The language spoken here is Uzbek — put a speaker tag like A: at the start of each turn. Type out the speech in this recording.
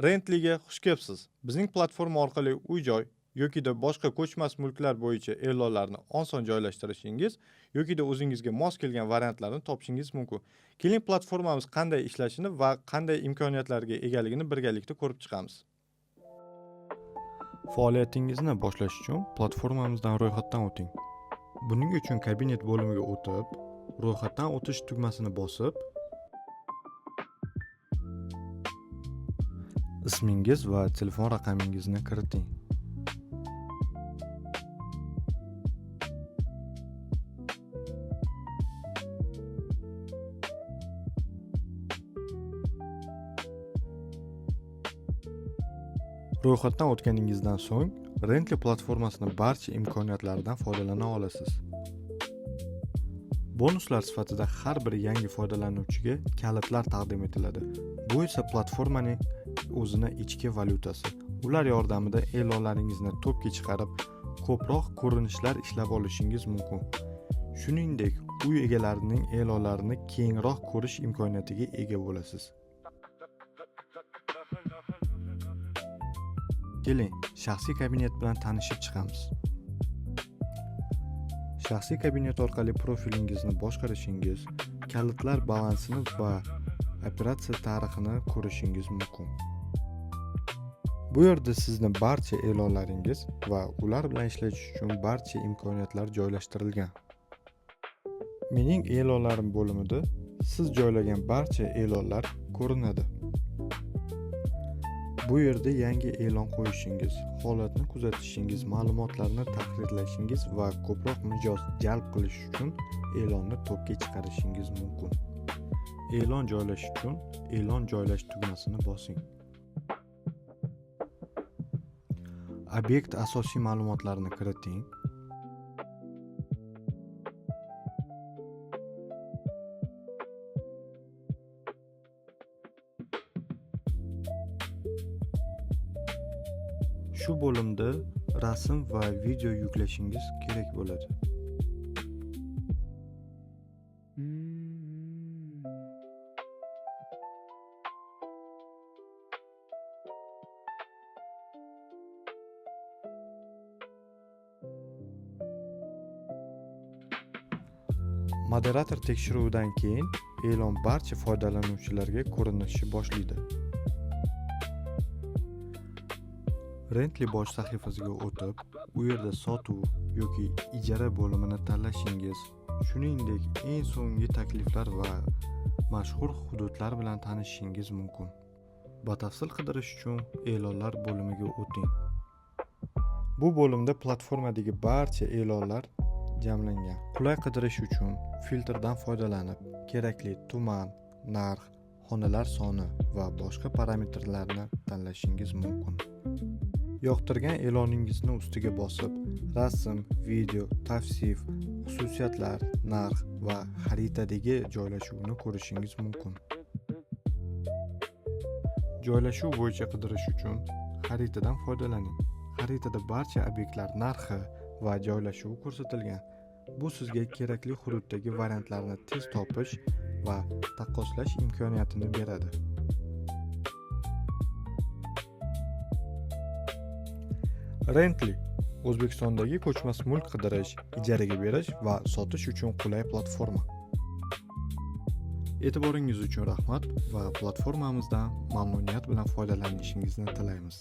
A: Rentliga xush kelibsiz. Bizning platforma orqali uy-joy yokida boshqa ko'chmas mulklar bo'yicha e'lonlarni oson joylashtirishingiz yokida o'zingizga mos kelgan variantlarni topishingiz mumkin. Keling, platformamiz qanday ishlashini va qanday imkoniyatlarga egaligini birgalikda ko'rib chiqamiz. Faoliyatingizni boshlash uchun platformamizdan ro'yxatdan o'ting. Buning uchun kabinet bo'limiga o'tib, ro'yxatdan o'tish tugmasini bosib, ismingiz va telefon raqamingizni kiriting. Ro'yxatdan o'tganingizdan so'ng Rently platformasining barcha imkoniyatlaridan foydalana olasiz. Bonuslar sifatida har bir yangi foydalanuvchiga kalitlar taqdim etiladi. Bu esa platformaning o'zini ichki valyutasi. Ular yordamida e'lonlaringizni to'pga chiqarib, ko'proq ko'rinishlar ishlab olishingiz mumkin. Shuningdek, uy egalarining e'lonlarini kengroq ko'rish imkoniyatiga ega bo'lasiz. Keling, shaxsiy kabinet bilan tanishib chiqamiz. Shaxsiy kabinet orqali profilingizni boshqarishingiz, kalitlar balansini va operatsiya tarixini ko'rishingiz mumkin. Bu yerda sizni barcha e'lonlaringiz va ular bilan ishlash uchun barcha imkoniyatlar joylashtirilgan. Mening e'lonlarim bo'limida siz joylagan barcha e'lonlar ko'rinadi. Bu yerda yangi e'lon qo'yishingiz, holatni kuzatishingiz, ma'lumotlarni tahrirlashingiz va ko'proq mijoz jalb qilish uchun e'lonni to'pga chiqarishingiz mumkin. E'lon joylash uchun e'lon joylash tugmasini bosing. Obyekt asosiy ma'lumotlarini kiriting. Shu bo'limda rasm va video yuklashingiz kerak bo'ladi. Moderator tekshiruvidan keyin e'lon barcha foydalanuvchilarga ko'rinishi boshlaydi. Rently bosh sahifasiga o'tib, u yerda sotuv yoki ijara bo'limini tanlashingiz, shuningdek eng so'nggi takliflar va mashhur hududlar bilan tanishishingiz mumkin. Batafsil qidirish uchun e'lonlar bo'limiga o'ting. Bu bo'limda platformadagi barcha e'lonlar jamlangan. Qulay qidirish uchun filtrdan foydalanib, kerakli tuman, narx, xonalar soni va boshqa parametrlarni tanlashingiz mumkin. Yoqtirgan e'loningizni ustiga bosib, rasm, video, tavsif, xususiyatlar, narx va xaritadagi joylashuvni ko'rishingiz mumkin. Joylashuv bo'yicha qidirish uchun xaritadan foydalaning. Xaritada barcha obyektlar narxi va joylashuvi ko'rsatilgan. Bu sizga kerakli hududdagi variantlarni tez topish va taqqoslash imkoniyatini beradi. Rently O'zbekistondagi ko'chmas mulk qidirish, ijaraga berish va sotish uchun qulay platforma. E'tiboringiz uchun rahmat va platformamizdan mamnuniyat bilan foydalanishingizni tilaymiz.